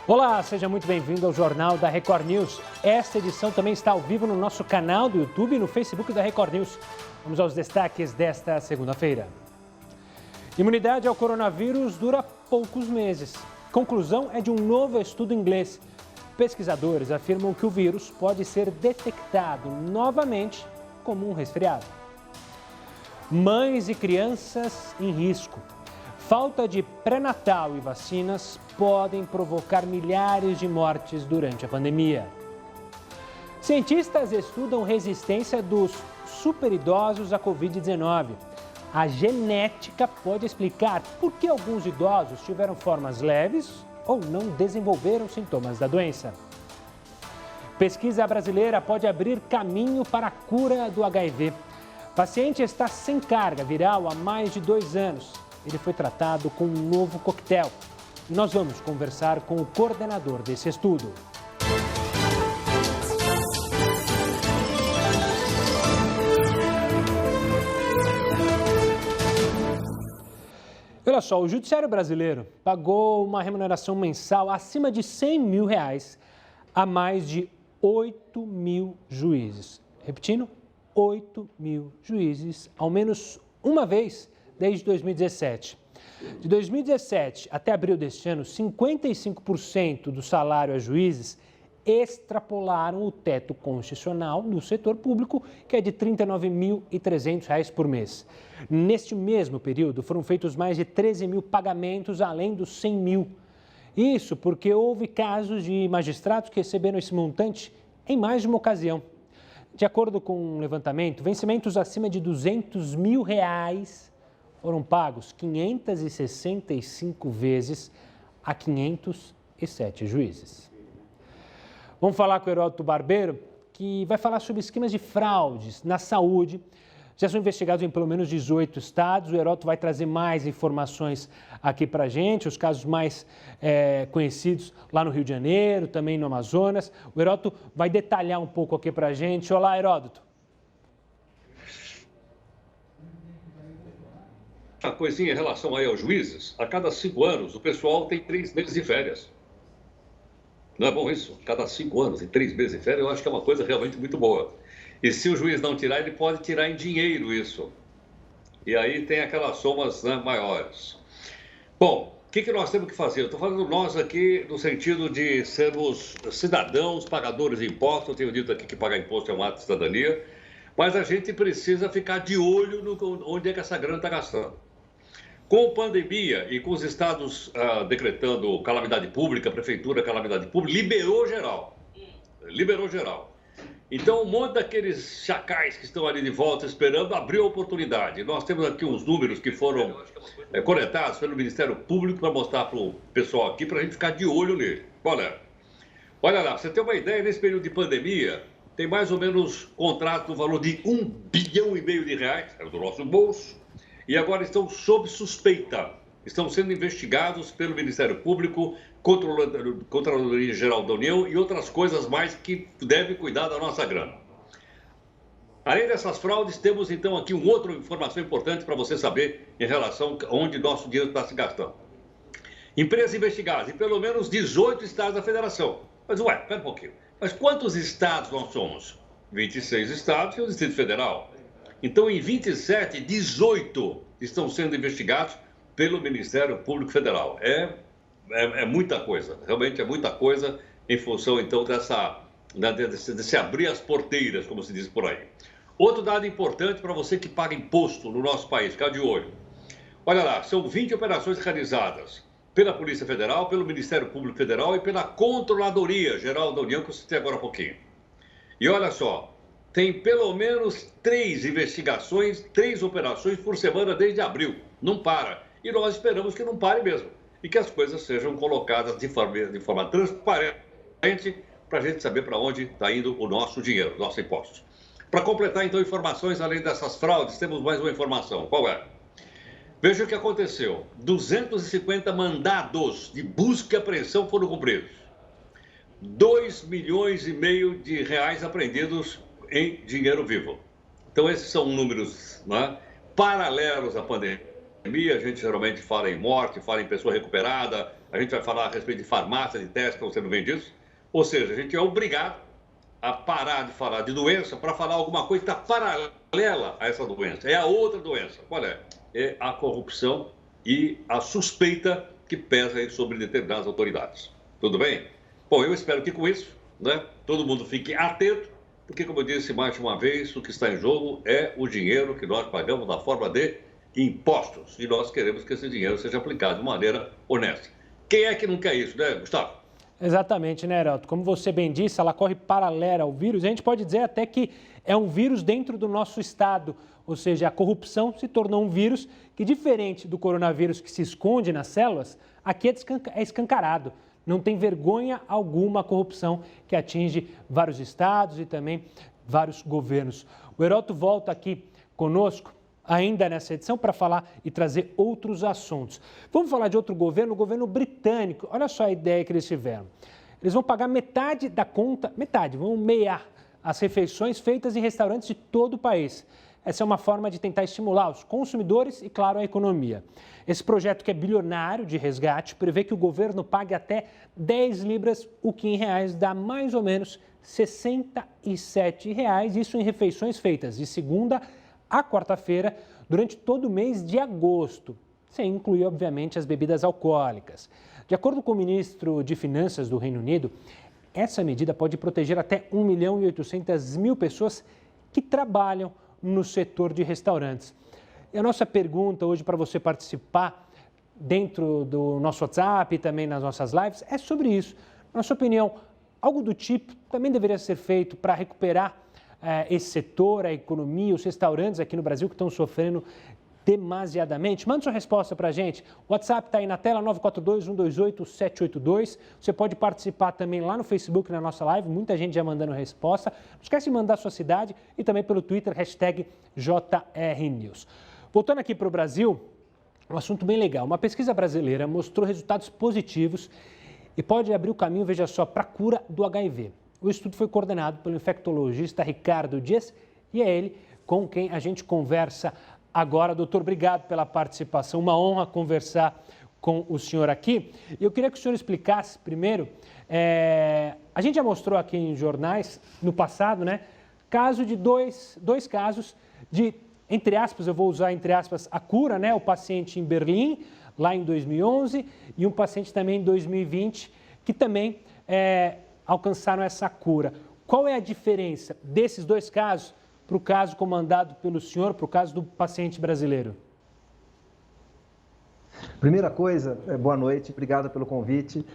Olá, seja muito bem-vindo ao Jornal da Record News. Esta edição também está ao vivo no nosso canal do YouTube e no Facebook da Record News. Vamos aos destaques desta segunda-feira. Imunidade ao coronavírus dura poucos meses. Conclusão é de um novo estudo inglês. Pesquisadores afirmam que o vírus pode ser detectado novamente como um resfriado. Mães e crianças em risco. Falta de pré-natal e vacinas podem provocar milhares de mortes durante a pandemia. Cientistas estudam resistência dos superidosos à Covid-19. A genética pode explicar por que alguns idosos tiveram formas leves ou não desenvolveram sintomas da doença. Pesquisa brasileira pode abrir caminho para a cura do HIV. O paciente está sem carga viral há mais de 2 anos. Ele foi tratado com um novo coquetel. E nós vamos conversar com o coordenador desse estudo. Olha só, o Judiciário Brasileiro pagou uma remuneração mensal acima de R$100 mil a mais de 8 mil juízes. Repetindo, 8 mil juízes, ao menos uma vez desde 2017. De 2017 até abril deste ano, 55% do salário a juízes extrapolaram o teto constitucional no setor público, que é de R$ 39.300 por mês. Neste mesmo período, foram feitos mais de 13 mil pagamentos, além dos 100 mil. Isso porque houve casos de magistrados que receberam esse montante em mais de uma ocasião. De acordo com um levantamento, vencimentos acima de R$ 200 mil foram pagos 565 vezes a 507 juízes. Vamos falar com o Heródoto Barbeiro, que vai falar sobre esquemas de fraudes na saúde. Já são investigados em pelo menos 18 estados. O Heródoto vai trazer mais informações aqui para a gente, os casos mais conhecidos lá no Rio de Janeiro, também no Amazonas. O Heródoto vai detalhar um pouco aqui para a gente. Olá, Heródoto. Uma coisinha em relação aí aos juízes, a cada 5 anos o pessoal tem 3 meses de férias. Não é bom isso? Cada 5 anos e 3 meses de férias, eu acho que é uma coisa realmente muito boa. E se o juiz não tirar, ele pode tirar em dinheiro isso. E aí tem aquelas somas, né, maiores. Bom, o que nós temos que fazer? Eu estou falando nós aqui no sentido de sermos cidadãos, pagadores de impostos. Eu tenho dito aqui que pagar imposto é um ato de cidadania. Mas a gente precisa ficar de olho no onde é que essa grana está gastando. Com a pandemia e com os estados decretando calamidade pública, prefeitura calamidade pública, liberou geral. Liberou geral. Então, um monte daqueles chacais que estão ali de volta esperando abriu a oportunidade. Nós temos aqui uns números que foram coletados pelo Ministério Público para mostrar para o pessoal aqui, para a gente ficar de olho nele. Olha lá, pra você ter uma ideia, nesse período de pandemia, tem mais ou menos contrato no valor de R$1,5 bilhão de reais, é do nosso bolso, e agora estão sob suspeita. Estão sendo investigados pelo Ministério Público, Controladoria Geral da União e outras coisas mais que devem cuidar da nossa grana. Além dessas fraudes, temos então aqui uma outra informação importante para você saber em relação a onde nosso dinheiro está se gastando. Empresas investigadas em pelo menos 18 estados da federação. Mas pera um pouquinho. Mas quantos estados nós somos? 26 estados e o Distrito Federal. Então, em 27, 18 estão sendo investigados pelo Ministério Público Federal. É muita coisa, realmente é muita coisa em função, então, desse abrir as porteiras, como se diz por aí. Outro dado importante para você que paga imposto no nosso país, ficar de olho. Olha lá, são 20 operações realizadas pela Polícia Federal, pelo Ministério Público Federal e pela Controladoria Geral da União, que eu citei agora há pouquinho. E olha só, tem pelo menos 3 investigações, 3 operações por semana desde abril. Não para. E nós esperamos que não pare mesmo. E que as coisas sejam colocadas de forma transparente para a gente saber para onde está indo o nosso dinheiro, nossos impostos. Para completar, então, informações, além dessas fraudes, temos mais uma informação. Qual é? Veja o que aconteceu. 250 mandados de busca e apreensão foram cumpridos. 2,5 milhões de reais apreendidos em dinheiro vivo. Então, esses são números, né, paralelos à pandemia. A gente geralmente fala em morte, fala em pessoa recuperada, A gente vai falar a respeito de farmácia, de testes que estão sendo vendidos. Ou seja, a gente é obrigado a parar de falar de doença para falar alguma coisa que está paralela a essa doença. É a outra doença. Qual é? É a corrupção e a suspeita que pesa aí sobre determinadas autoridades. Tudo bem? Bom, eu espero que com isso, né, todo mundo fique atento, porque, como eu disse mais uma vez, o que está em jogo é o dinheiro que nós pagamos na forma de impostos. E nós queremos que esse dinheiro seja aplicado de maneira honesta. Quem é que não quer isso, né, Gustavo? Exatamente, né, Heraldo? Como você bem disse, ela corre paralela ao vírus. A gente pode dizer até que é um vírus dentro do nosso estado, ou seja, a corrupção se tornou um vírus que, diferente do coronavírus que se esconde nas células, aqui é escancarado. Não tem vergonha alguma a corrupção que atinge vários estados e também vários governos. O Heroto volta aqui conosco ainda nessa edição para falar e trazer outros assuntos. Vamos falar de outro governo, o governo britânico. Olha só a ideia que eles tiveram. Eles vão pagar metade da conta, vão meiar as refeições feitas em restaurantes de todo o país. Essa é uma forma de tentar estimular os consumidores e, claro, a economia. Esse projeto, que é bilionário de resgate, prevê que o governo pague até 10 libras, o que em reais dá mais ou menos R$ 67, isso em refeições feitas de segunda a quarta-feira, durante todo o mês de agosto, sem incluir, obviamente, as bebidas alcoólicas. De acordo com o ministro de Finanças do Reino Unido, essa medida pode proteger até 1.800.000 pessoas que trabalham no setor de restaurantes. E a nossa pergunta hoje para você participar dentro do nosso WhatsApp e também nas nossas lives é sobre isso. Na sua opinião, algo do tipo também deveria ser feito para recuperar esse setor, a economia, os restaurantes aqui no Brasil que estão sofrendo demasiadamente? Manda sua resposta para a gente. O WhatsApp está aí na tela, 942-128-782. Você pode participar também lá no Facebook, na nossa live. Muita gente já mandando resposta. Não esquece de mandar a sua cidade e também pelo Twitter, #JRNews. Voltando aqui para o Brasil, um assunto bem legal. Uma pesquisa brasileira mostrou resultados positivos e pode abrir o caminho, veja só, para a cura do HIV. O estudo foi coordenado pelo infectologista Ricardo Dias e é ele com quem a gente conversa agora. Doutor, obrigado pela participação. Uma honra conversar com o senhor aqui. Eu queria que o senhor explicasse primeiro, a gente já mostrou aqui em jornais, no passado, né, caso de dois casos de, entre aspas, eu vou usar entre aspas, a cura, né, o paciente em Berlim, lá em 2011, e um paciente também em 2020, que também alcançaram essa cura. Qual é a diferença desses dois casos para o caso comandado pelo senhor, para o caso do paciente brasileiro? Primeira coisa, boa noite, obrigado pelo convite.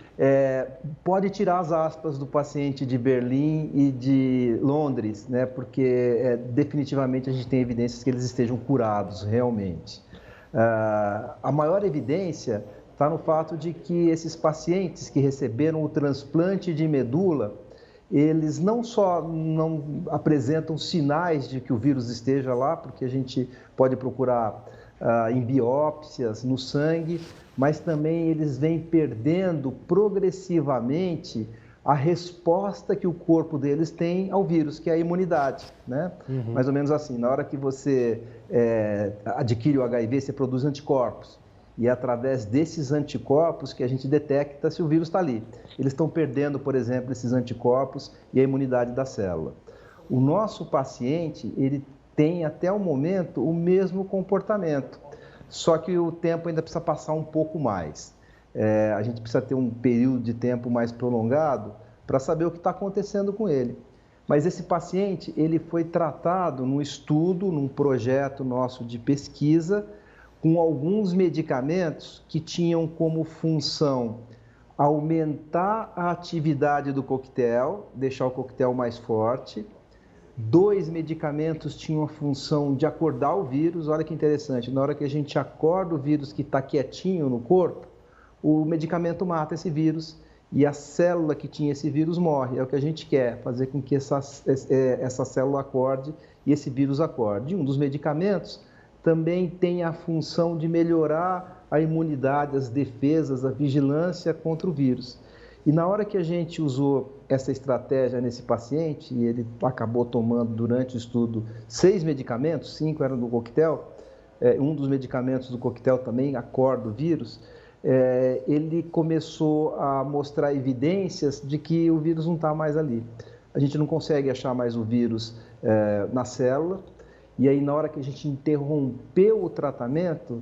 Pode tirar as aspas do paciente de Berlim e de Londres, né? Porque definitivamente a gente tem evidências que eles estejam curados, realmente. A maior evidência está no fato de que esses pacientes que receberam o transplante de medula, eles não só não apresentam sinais de que o vírus esteja lá, porque a gente pode procurar em biópsias, no sangue, mas também eles vêm perdendo progressivamente a resposta que o corpo deles tem ao vírus, que é a imunidade, né? Uhum. Mais ou menos assim, na hora que você adquire o HIV, você produz anticorpos. E é através desses anticorpos que a gente detecta se o vírus está ali. Eles estão perdendo, por exemplo, esses anticorpos e a imunidade da célula. O nosso paciente, ele tem até o momento o mesmo comportamento, só que o tempo ainda precisa passar um pouco mais. A gente precisa ter um período de tempo mais prolongado para saber o que está acontecendo com ele. Mas esse paciente, ele foi tratado num estudo, num projeto nosso de pesquisa, com alguns medicamentos que tinham como função aumentar a atividade do coquetel, deixar o coquetel mais forte. 2 medicamentos tinham a função de acordar o vírus. Olha que interessante, na hora que a gente acorda o vírus que está quietinho no corpo, o medicamento mata esse vírus e a célula que tinha esse vírus morre. É o que a gente quer, fazer com que essa célula acorde e esse vírus acorde. E um dos medicamentos também tem a função de melhorar a imunidade, as defesas, a vigilância contra o vírus. E na hora que a gente usou essa estratégia nesse paciente, e ele acabou tomando durante o estudo 6 medicamentos, 5 eram do coquetel, um dos medicamentos do coquetel também acorda o vírus, ele começou a mostrar evidências de que o vírus não está mais ali. A gente não consegue achar mais o vírus na célula, e aí na hora que a gente interrompeu o tratamento,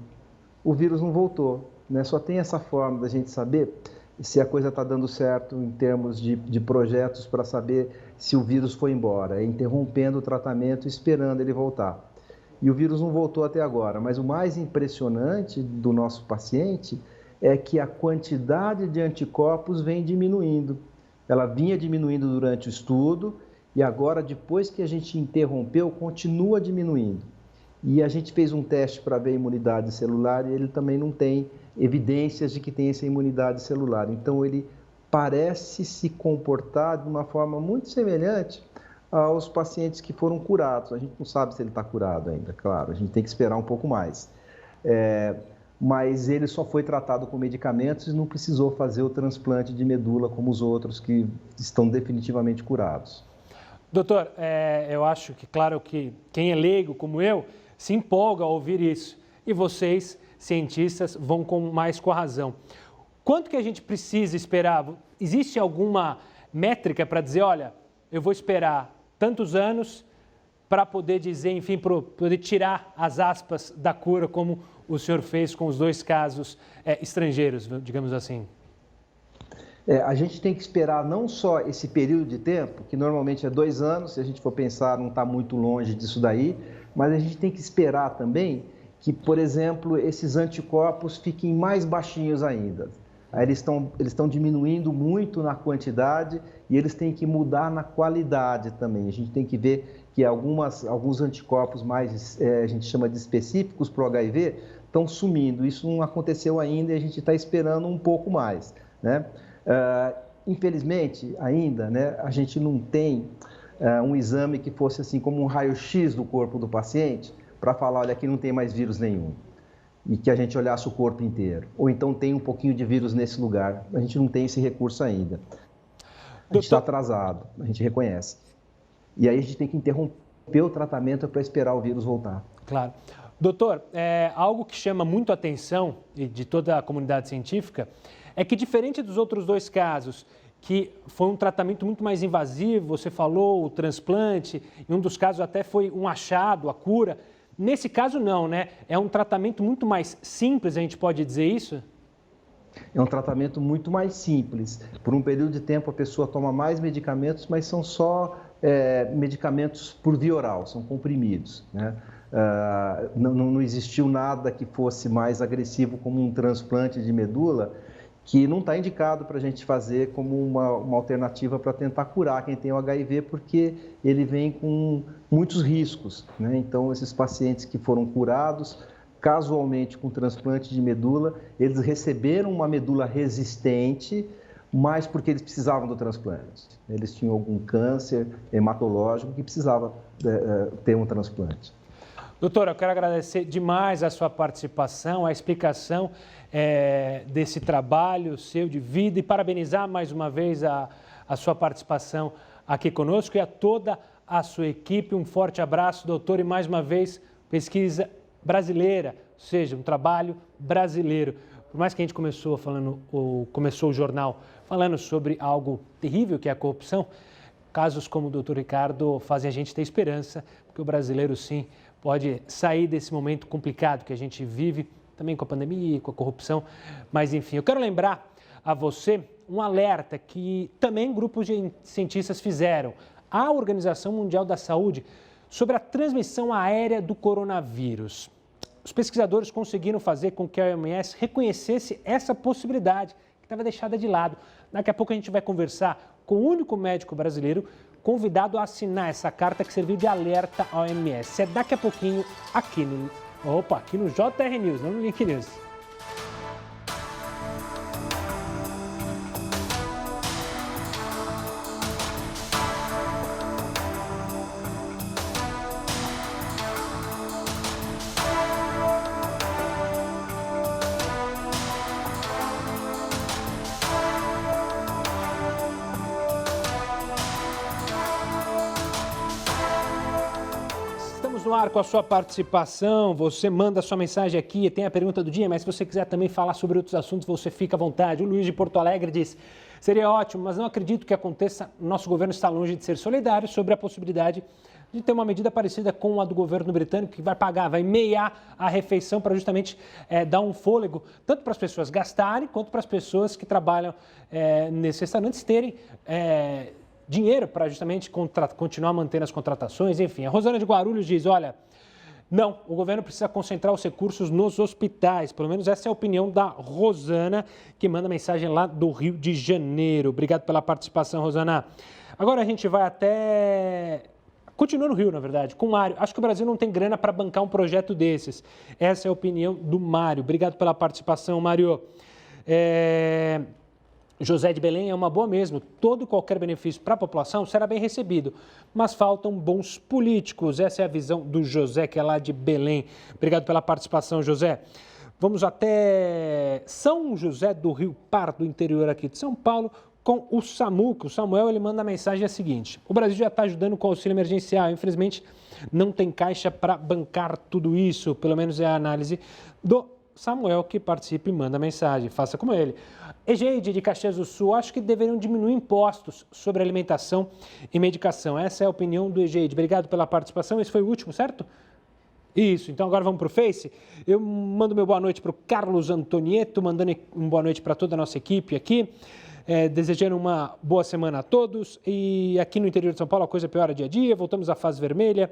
o vírus não voltou, né? Só tem essa forma da gente saber se a coisa está dando certo em termos de projetos para saber se o vírus foi embora, interrompendo o tratamento, esperando ele voltar. E o vírus não voltou até agora, mas o mais impressionante do nosso paciente é que a quantidade de anticorpos vem diminuindo. Ela vinha diminuindo durante o estudo e agora, depois que a gente interrompeu, continua diminuindo. E a gente fez um teste para ver a imunidade celular e ele também não tem evidências de que tem essa imunidade celular. Então, ele parece se comportar de uma forma muito semelhante aos pacientes que foram curados. A gente não sabe se ele está curado ainda, claro, a gente tem que esperar um pouco mais. Mas ele só foi tratado com medicamentos e não precisou fazer o transplante de medula como os outros que estão definitivamente curados. Doutor, eu acho que, claro, que quem é leigo como eu se empolga ao ouvir isso. E vocês, cientistas, vão mais com a razão. Quanto que a gente precisa esperar? Existe alguma métrica para dizer, olha, eu vou esperar tantos anos para poder dizer, enfim, para poder tirar as aspas da cura, como o senhor fez com os 2 casos estrangeiros, digamos assim? A gente tem que esperar não só esse período de tempo, que normalmente é 2 anos, se a gente for pensar, não está muito longe disso daí, mas a gente tem que esperar também que, por exemplo, esses anticorpos fiquem mais baixinhos ainda. Aí eles estão diminuindo muito na quantidade e eles têm que mudar na qualidade também. A gente tem que ver que alguns anticorpos mais, a gente chama de específicos para o HIV, estão sumindo. Isso não aconteceu ainda e a gente está esperando um pouco mais, né? Infelizmente, ainda, né, a gente não tem um exame que fosse assim como um raio-x do corpo do paciente para falar, olha, aqui não tem mais vírus nenhum. E que a gente olhasse o corpo inteiro. Ou então tem um pouquinho de vírus nesse lugar. A gente não tem esse recurso ainda. A gente está atrasado, a gente reconhece. E aí a gente tem que interromper o tratamento para esperar o vírus voltar. Claro. Doutor, algo que chama muito a atenção de toda a comunidade científica é que, diferente dos outros 2 casos, que foi um tratamento muito mais invasivo, você falou, o transplante, em um dos casos até foi um achado, a cura. Nesse caso não, né? É um tratamento muito mais simples, a gente pode dizer isso? É um tratamento muito mais simples. Por um período de tempo a pessoa toma mais medicamentos, mas são só medicamentos por via oral, são comprimidos, né? Não existiu nada que fosse mais agressivo como um transplante de medula, que não está indicado para a gente fazer como uma alternativa para tentar curar quem tem o HIV, porque ele vem com muitos riscos, né? Então, esses pacientes que foram curados, casualmente com transplante de medula, eles receberam uma medula resistente, mas porque eles precisavam do transplante. Eles tinham algum câncer hematológico que precisava ter um transplante. Doutor, eu quero agradecer demais a sua participação, a explicação desse trabalho seu de vida e parabenizar mais uma vez a sua participação aqui conosco e a toda a sua equipe. Um forte abraço, doutor, e mais uma vez, pesquisa brasileira, ou seja, um trabalho brasileiro. Por mais que a gente começou o jornal falando sobre algo terrível que é a corrupção, casos como o doutor Ricardo fazem a gente ter esperança, porque o brasileiro sim pode sair desse momento complicado que a gente vive, também com a pandemia, com a corrupção, mas enfim, eu quero lembrar a você um alerta que também grupos de cientistas fizeram à Organização Mundial da Saúde sobre a transmissão aérea do coronavírus. Os pesquisadores conseguiram fazer com que a OMS reconhecesse essa possibilidade, que estava deixada de lado. Daqui a pouco a gente vai conversar com o único médico brasileiro convidado a assinar essa carta que serviu de alerta à OMS. É daqui a pouquinho aqui no JR News, não no Link News. no ar com a sua participação, você manda a sua mensagem aqui, tem a pergunta do dia, mas se você quiser também falar sobre outros assuntos, você fica à vontade. O Luiz de Porto Alegre diz, seria ótimo, mas não acredito que aconteça, nosso governo está longe de ser solidário sobre a possibilidade de ter uma medida parecida com a do governo britânico, que vai pagar, vai meiar a refeição para justamente dar um fôlego, tanto para as pessoas gastarem, quanto para as pessoas que trabalham nesses restaurantes terem dinheiro para justamente continuar mantendo as contratações, enfim. A Rosana de Guarulhos diz, olha, não, o governo precisa concentrar os recursos nos hospitais, pelo menos essa é a opinião da Rosana, que manda mensagem lá do Rio de Janeiro. Obrigado pela participação, Rosana. Agora a gente vai até... Continua no Rio, na verdade, com o Mário. Acho que o Brasil não tem grana para bancar um projeto desses. Essa é a opinião do Mário. Obrigado pela participação, Mário. José de Belém é uma boa mesmo. Todo e qualquer benefício para a população será bem recebido, mas faltam bons políticos. Essa é a visão do José, que é lá de Belém. Obrigado pela participação, José. Vamos até São José do Rio Pardo, interior aqui de São Paulo, com o Samuca. O Samuel, ele manda a mensagem a seguinte: o Brasil já está ajudando com o auxílio emergencial, infelizmente não tem caixa para bancar tudo isso, pelo menos é a análise do Samuel, que participa e manda mensagem. Faça como ele. Egeide de Caxias do Sul, acho que deveriam diminuir impostos sobre alimentação e medicação. Essa é a opinião do Egeide. Obrigado pela participação. Esse foi o último, certo? Isso, então agora vamos para o Face. Eu mando meu boa noite para o Carlos Antonieto, mandando um boa noite para toda a nossa equipe aqui. Desejando uma boa semana a todos. E aqui no interior de São Paulo a coisa piora dia a dia, voltamos à fase vermelha.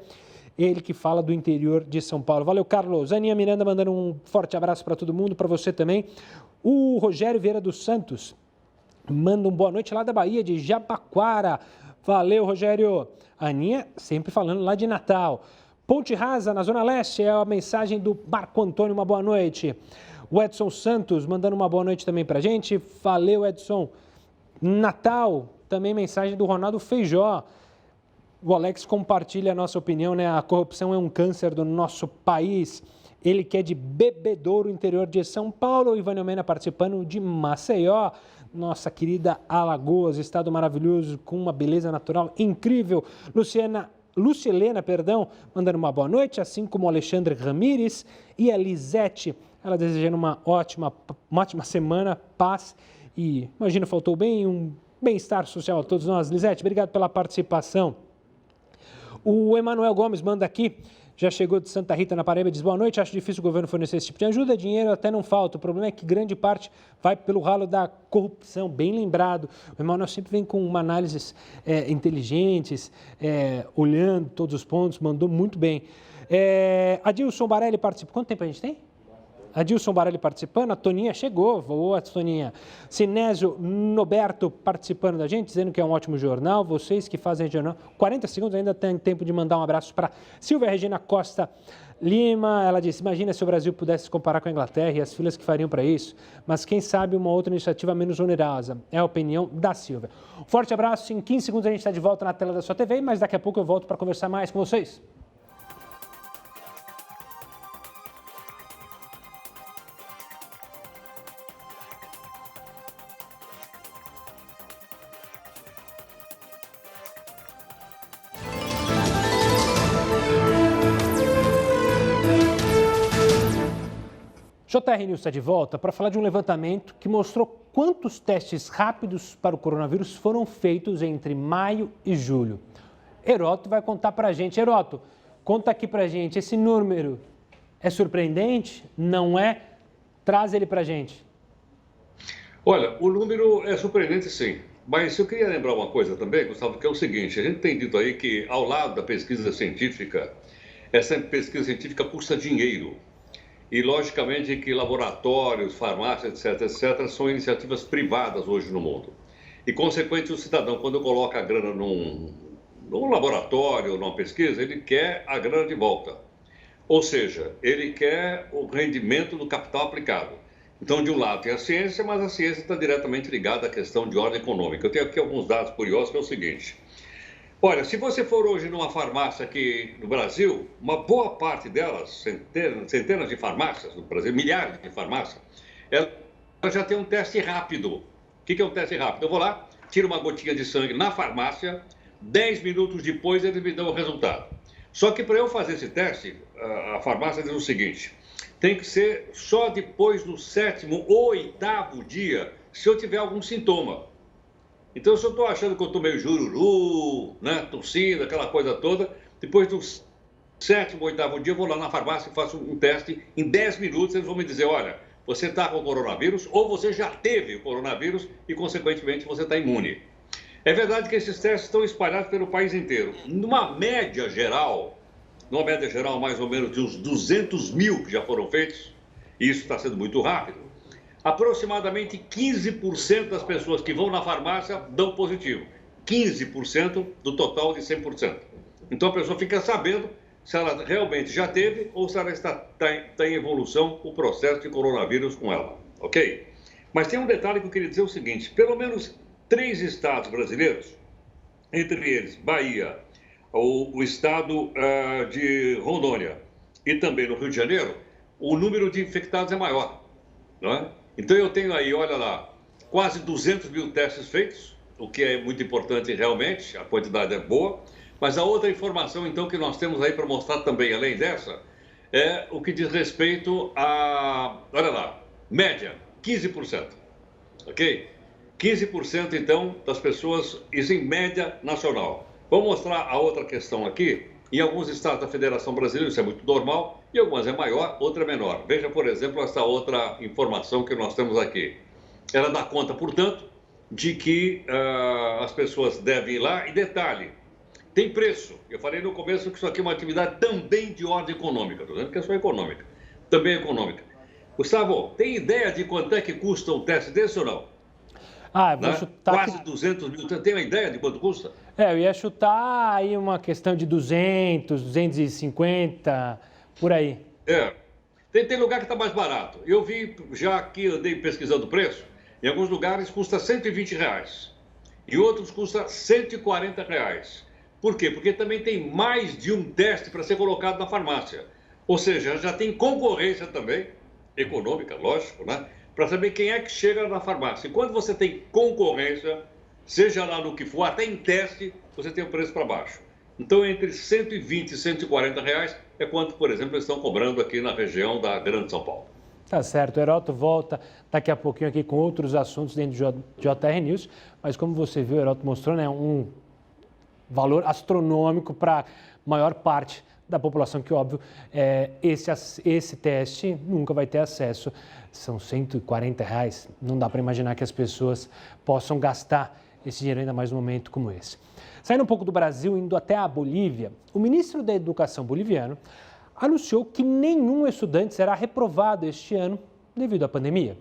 Ele que fala do interior de São Paulo. Valeu, Carlos. Aninha Miranda mandando um forte abraço para todo mundo, para você também. O Rogério Vieira dos Santos manda um boa noite lá da Bahia, de Jabaquara. Valeu, Rogério. Aninha sempre falando lá de Natal. Ponte Rasa, na Zona Leste, é a mensagem do Marco Antônio, uma boa noite. O Edson Santos mandando uma boa noite também para a gente. Valeu, Edson. Natal, também mensagem do Ronaldo Feijó. O Alex compartilha a nossa opinião, né? A corrupção é um câncer do nosso país. Ele que é de Bebedouro, interior de São Paulo. O Ivânio Mena participando de Maceió. Nossa querida Alagoas, estado maravilhoso, com uma beleza natural incrível. Lucilena, mandando uma boa noite, assim como o Alexandre Ramires e a Lisete. Ela desejando uma ótima semana, paz e, imagina, faltou bem, um bem-estar social a todos nós. Lisete, obrigado pela participação. O Emanuel Gomes manda aqui, já chegou de Santa Rita, na Paraíba, diz boa noite, acho difícil o governo fornecer esse tipo de ajuda, dinheiro até não falta, o problema é que grande parte vai pelo ralo da corrupção, bem lembrado. O Emanuel sempre vem com uma análises inteligentes, olhando todos os pontos, mandou muito bem. Adilson Barelli participa, quanto tempo a gente tem? Adilson Barelli participando, a Toninha chegou, boa Toninha. Sinésio Noberto participando da gente, dizendo que é um ótimo jornal, vocês que fazem jornal. 40 segundos, ainda tem tempo de mandar um abraço para Silvia Regina Costa Lima. Ela disse, imagina se o Brasil pudesse se comparar com a Inglaterra e as filas que fariam para isso, mas quem sabe uma outra iniciativa menos onerosa. É a opinião da Silvia. Um forte abraço, em 15 segundos a gente está de volta na tela da sua TV, mas daqui a pouco eu volto para conversar mais com vocês. JR News está de volta para falar de um levantamento que mostrou quantos testes rápidos para o coronavírus foram feitos entre maio e julho. Heroto vai contar para a gente. Heroto, conta aqui para a gente, esse número é surpreendente? Não é? Traz ele para a gente. Olha, o número é surpreendente sim, mas eu queria lembrar uma coisa também, Gustavo, que é o seguinte, a gente tem dito aí que ao lado da pesquisa científica, essa pesquisa científica custa dinheiro. E, logicamente, que laboratórios, farmácias, etc., são iniciativas privadas hoje no mundo. E, consequentemente, o cidadão, quando coloca a grana num laboratório, numa pesquisa, ele quer a grana de volta. Ou seja, ele quer o rendimento do capital aplicado. Então, de um lado tem a ciência, mas a ciência está diretamente ligada à questão de ordem econômica. Eu tenho aqui alguns dados curiosos, que é o seguinte. Olha, se você for hoje numa farmácia aqui no Brasil, uma boa parte delas, centenas de farmácias no Brasil, milhares de farmácias, ela já tem um teste rápido. O que é um teste rápido? Eu vou lá, tiro uma gotinha de sangue na farmácia, 10 minutos depois eles me dão o resultado. Só que para eu fazer esse teste, a farmácia diz o seguinte, tem que ser só depois do 7º ou 8º dia, se eu tiver algum sintoma. Então, se eu estou achando que eu estou meio jururu, né, tossindo, aquela coisa toda, depois do 7º ou 8º dia, eu vou lá na farmácia e faço um teste. Em 10 minutos, eles vão me dizer, olha, você está com o coronavírus ou você já teve o coronavírus e, consequentemente, você está imune. É verdade que esses testes estão espalhados pelo país inteiro. Numa média geral mais ou menos de uns 200 mil que já foram feitos, e isso está sendo muito rápido, aproximadamente 15% das pessoas que vão na farmácia dão positivo. 15% do total de 100%. Então a pessoa fica sabendo se ela realmente já teve ou se ela está em evolução o processo de coronavírus com ela, ok? Mas tem um detalhe que eu queria dizer o seguinte, pelo menos 3 estados brasileiros, entre eles Bahia, o estado de Rondônia e também no Rio de Janeiro, o número de infectados é maior, não é? Então eu tenho aí, olha lá, quase 200 mil testes feitos, o que é muito importante realmente, a quantidade é boa, mas a outra informação então que nós temos aí para mostrar também, além dessa, é o que diz respeito a, olha lá, média, 15%, ok? 15% então das pessoas, isso em média nacional. Vou mostrar a outra questão aqui. Em alguns estados da Federação Brasileira isso é muito normal, e algumas é maior, outra é menor. Veja, por exemplo, essa outra informação que nós temos aqui. Ela dá conta, portanto, de que as pessoas devem ir lá. E detalhe, tem preço. Eu falei no começo que isso aqui é uma atividade também de ordem econômica. Estou dizendo que é só econômica. Também econômica. Gustavo, tem ideia de quanto é que custa um teste desse ou não? Eu vou chutar quase 200 mil. Você tem uma ideia de quanto custa? Eu ia chutar aí uma questão de 200, 250, por aí. Tem lugar que está mais barato. Eu vi, já que andei pesquisando o preço, em alguns lugares custa R$120. Em outros custa R$140. Por quê? Porque também tem mais de um teste para ser colocado na farmácia. Ou seja, já tem concorrência também, econômica, lógico, né? Para saber quem é que chega na farmácia. E quando você tem concorrência, seja lá no que for, até em teste, você tem o preço para baixo. Então, entre 120 e 140 reais é quanto, por exemplo, eles estão cobrando aqui na região da Grande São Paulo. Tá certo. O Heródoto volta daqui a pouquinho aqui com outros assuntos dentro do JR News. Mas como você viu, o Heródoto mostrou, né, um valor astronômico para a maior parte da população, que, óbvio, esse teste nunca vai ter acesso. São R$140. Não dá para imaginar que as pessoas possam gastar esse dinheiro ainda mais num momento como esse. Saindo um pouco do Brasil, indo até a Bolívia, o ministro da Educação boliviano anunciou que nenhum estudante será reprovado este ano devido à pandemia.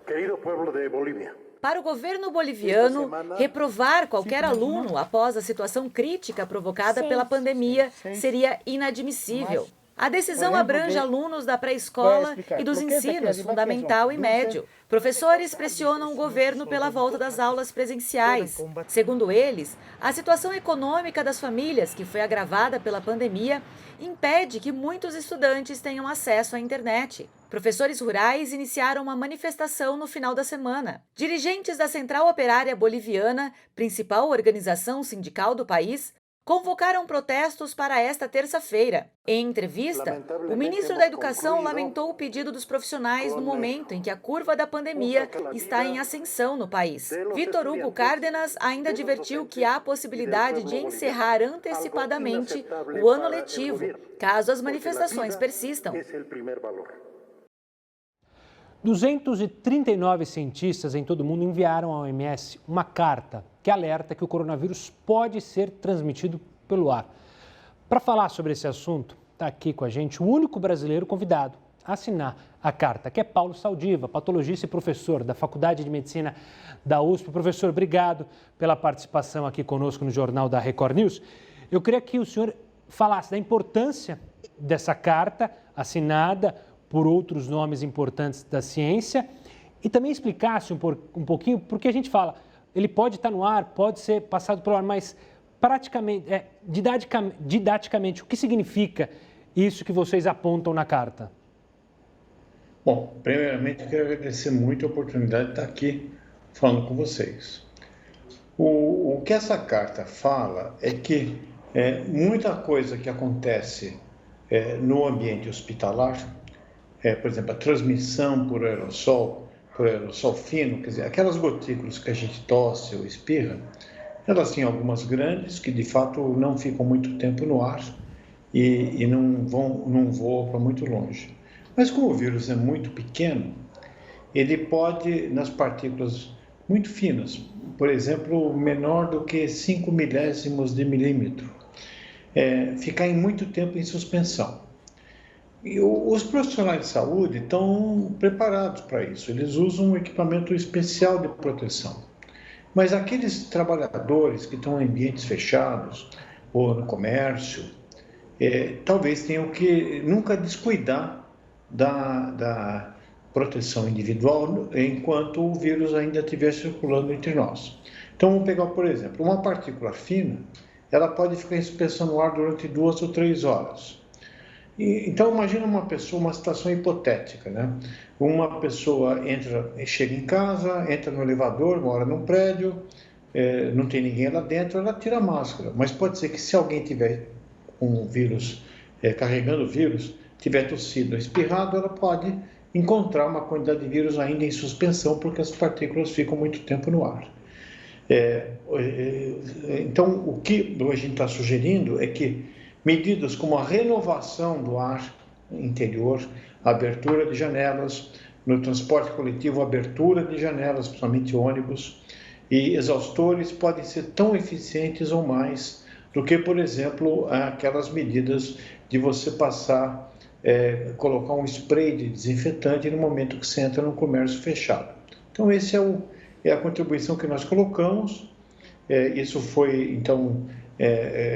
Querido povo de Bolívia. Para o governo boliviano, reprovar qualquer aluno após a situação crítica provocada pela pandemia seria inadmissível. A decisão abrange alunos da pré-escola e dos ensinos fundamental e médio. Professores pressionam o governo pela volta das aulas presenciais. Segundo eles, a situação econômica das famílias, que foi agravada pela pandemia, impede que muitos estudantes tenham acesso à internet. Professores rurais iniciaram uma manifestação no final da semana. Dirigentes da Central Operária Boliviana, principal organização sindical do país, convocaram protestos para esta terça-feira. Em entrevista, o ministro da Educação lamentou o pedido dos profissionais no momento em que a curva da pandemia está em ascensão no país. Vitor Hugo Cárdenas ainda advertiu que há a possibilidade de encerrar antecipadamente o ano letivo, caso as manifestações persistam. 239 cientistas em todo o mundo enviaram à OMS uma carta que alerta que o coronavírus pode ser transmitido pelo ar. Para falar sobre esse assunto, está aqui com a gente o único brasileiro convidado a assinar a carta, que é Paulo Saldiva, patologista e professor da Faculdade de Medicina da USP. Professor, obrigado pela participação aqui conosco no Jornal da Record News. Eu queria que o senhor falasse da importância dessa carta assinada por outros nomes importantes da ciência e também explicasse um pouquinho, porque a gente fala, ele pode estar no ar, pode ser passado pelo ar, mas praticamente, didaticamente, o que significa isso que vocês apontam na carta? Bom, primeiramente eu quero agradecer muito a oportunidade de estar aqui falando com vocês. O que essa carta fala é que Muita coisa que acontece no ambiente hospitalar, por exemplo, a transmissão por aerossol fino, quer dizer, aquelas gotículas que a gente tosse ou espirra, elas têm algumas grandes que de fato não ficam muito tempo no ar e não voam para muito longe. Mas como o vírus é muito pequeno, ele pode, nas partículas muito finas, por exemplo, menor do que 5 milésimos de milímetro, ficar em muito tempo em suspensão. E os profissionais de saúde estão preparados para isso, eles usam um equipamento especial de proteção. Mas aqueles trabalhadores que estão em ambientes fechados ou no comércio, talvez tenham que nunca descuidar da proteção individual enquanto o vírus ainda estiver circulando entre nós. Então, vamos pegar, por exemplo, uma partícula fina, ela pode ficar em suspensão no ar durante 2 ou 3 horas. Então, imagina uma situação hipotética, né? Uma pessoa chega em casa, entra no elevador, mora num prédio, não tem ninguém lá dentro, ela tira a máscara. Mas pode ser que se alguém tiver com o vírus, carregando o vírus, tiver tossido ou espirrado, ela pode encontrar uma quantidade de vírus ainda em suspensão, porque as partículas ficam muito tempo no ar. Então, o que a gente está sugerindo é que medidas como a renovação do ar interior, a abertura de janelas, no transporte coletivo, a abertura de janelas, principalmente ônibus, e exaustores podem ser tão eficientes ou mais do que, por exemplo, aquelas medidas de você colocar um spray de desinfetante no momento que você entra no comércio fechado. Então, esse é a contribuição que nós colocamos. Isso foi, então,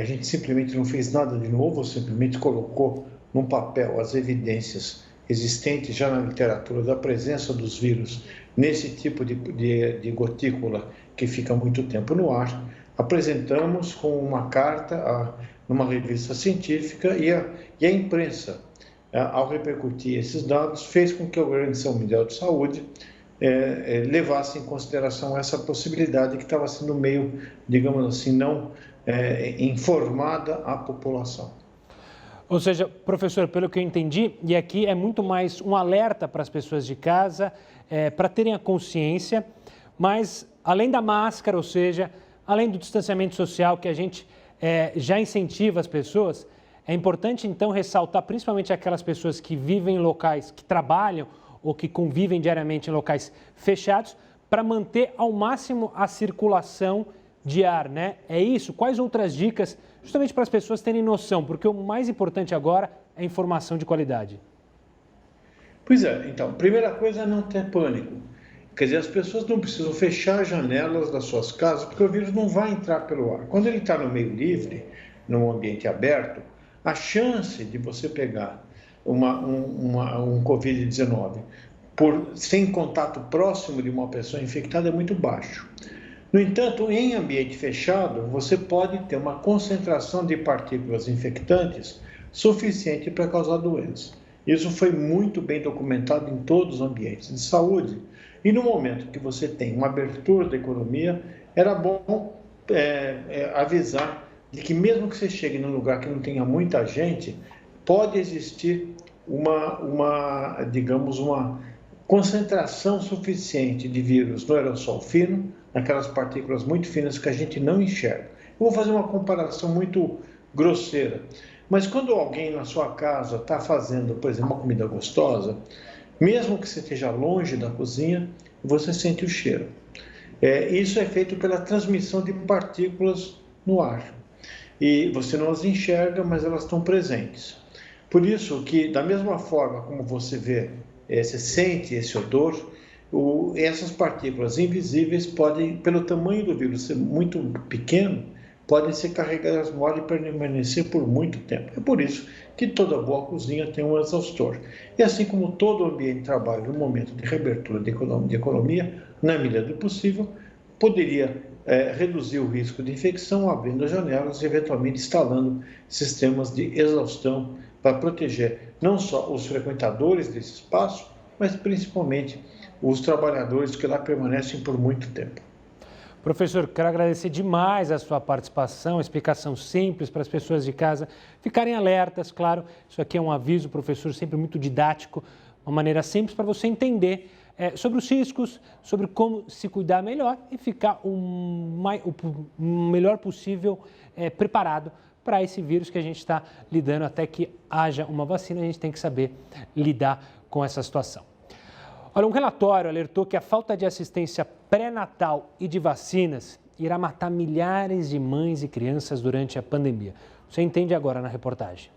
a gente simplesmente não fez nada de novo, simplesmente colocou num papel as evidências existentes já na literatura da presença dos vírus nesse tipo de gotícula que fica muito tempo no ar. Apresentamos com uma carta numa revista científica e a imprensa, ao repercutir esses dados, fez com que a Organização Mundial de Saúde levasse em consideração essa possibilidade que estava sendo meio, digamos assim, não informada à população. Ou seja, professor, pelo que eu entendi, e aqui é muito mais um alerta para as pessoas de casa, para terem a consciência, mas além da máscara, ou seja, além do distanciamento social que a gente já incentiva as pessoas, é importante então ressaltar principalmente aquelas pessoas que vivem em locais, que trabalham ou que convivem diariamente em locais fechados, para manter ao máximo a circulação de ar, né? É isso? Quais outras dicas, justamente para as pessoas terem noção? Porque o mais importante agora é a informação de qualidade. Pois é, então, primeira coisa é não ter pânico. Quer dizer, as pessoas não precisam fechar as janelas das suas casas, porque o vírus não vai entrar pelo ar. Quando ele está no meio livre, num ambiente aberto, a chance de você pegar um Covid-19 sem contato próximo de uma pessoa infectada é muito baixo. No entanto, em ambiente fechado, você pode ter uma concentração de partículas infectantes suficiente para causar doença. Isso foi muito bem documentado em todos os ambientes de saúde. E no momento que você tem uma abertura da economia, era bom avisar de que mesmo que você chegue num lugar que não tenha muita gente, pode existir digamos, uma concentração suficiente de vírus no aerossol fino, naquelas partículas muito finas que a gente não enxerga. Eu vou fazer uma comparação muito grosseira, mas quando alguém na sua casa está fazendo, por exemplo, uma comida gostosa, mesmo que você esteja longe da cozinha, você sente o cheiro. Isso é feito pela transmissão de partículas no ar. E você não as enxerga, mas elas estão presentes. Por isso que, da mesma forma como você vê, você sente esse odor, essas partículas invisíveis podem, pelo tamanho do vírus ser muito pequeno, podem ser carregadas no ar e permanecer por muito tempo. É por isso que toda boa cozinha tem um exaustor. E assim como todo ambiente de trabalho, no momento de reabertura de economia, na medida do possível, poderia reduzir o risco de infecção abrindo as janelas e eventualmente instalando sistemas de exaustão para proteger não só os frequentadores desse espaço, mas principalmente os trabalhadores que lá permanecem por muito tempo. Professor, quero agradecer demais a sua participação, explicação simples para as pessoas de casa ficarem alertas, claro. Isso aqui é um aviso, professor, sempre muito didático, uma maneira simples para você entender sobre os riscos, sobre como se cuidar melhor e ficar o melhor possível preparado para esse vírus que a gente está lidando. Até que haja uma vacina, a gente tem que saber lidar com essa situação. Olha, um relatório alertou que a falta de assistência pré-natal e de vacinas irá matar milhares de mães e crianças durante a pandemia. Você entende agora na reportagem.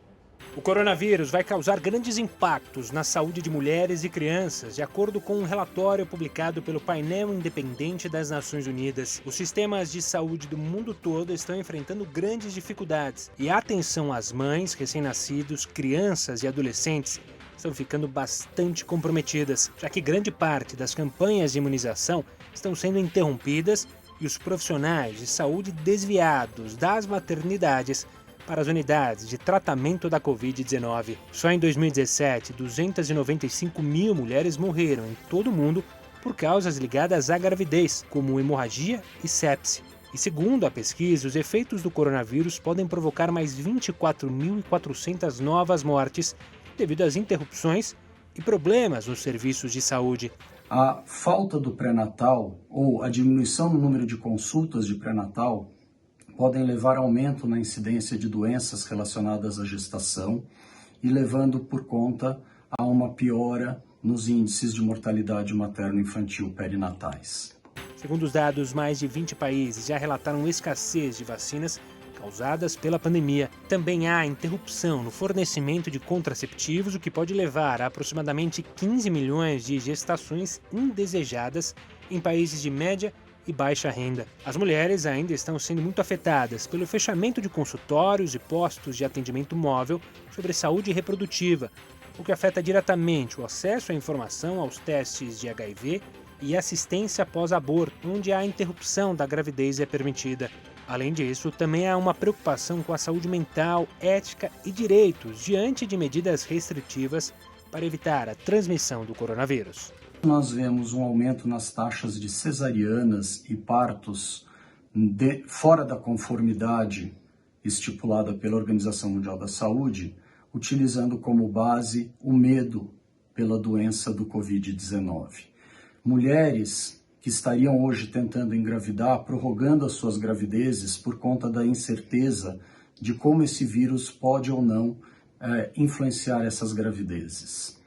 O coronavírus vai causar grandes impactos na saúde de mulheres e crianças, de acordo com um relatório publicado pelo Painel Independente das Nações Unidas. Os sistemas de saúde do mundo todo estão enfrentando grandes dificuldades e a atenção às mães, recém-nascidos, crianças e adolescentes estão ficando bastante comprometidas, já que grande parte das campanhas de imunização estão sendo interrompidas e os profissionais de saúde desviados das maternidades para as unidades de tratamento da Covid-19. Só em 2017, 295 mil mulheres morreram em todo o mundo por causas ligadas à gravidez, como hemorragia e sepse. E segundo a pesquisa, os efeitos do coronavírus podem provocar mais 24.400 novas mortes devido às interrupções e problemas nos serviços de saúde. A falta do pré-natal ou a diminuição no número de consultas de pré-natal podem levar a aumento na incidência de doenças relacionadas à gestação e levando por conta a uma piora nos índices de mortalidade materno-infantil perinatais. Segundo os dados, mais de 20 países já relataram escassez de vacinas causadas pela pandemia. Também há interrupção no fornecimento de contraceptivos, o que pode levar a aproximadamente 15 milhões de gestações indesejadas em países de média e baixa renda. As mulheres ainda estão sendo muito afetadas pelo fechamento de consultórios e postos de atendimento móvel sobre saúde reprodutiva, o que afeta diretamente o acesso à informação aos testes de HIV e assistência pós-aborto, onde a interrupção da gravidez é permitida. Além disso, também há uma preocupação com a saúde mental, ética e direitos diante de medidas restritivas para evitar a transmissão do coronavírus. Nós vemos um aumento nas taxas de cesarianas e partos fora da conformidade estipulada pela Organização Mundial da Saúde, utilizando como base o medo pela doença do Covid-19. Mulheres que estariam hoje tentando engravidar, prorrogando as suas gravidezes por conta da incerteza de como esse vírus pode ou não influenciar essas gravidezes.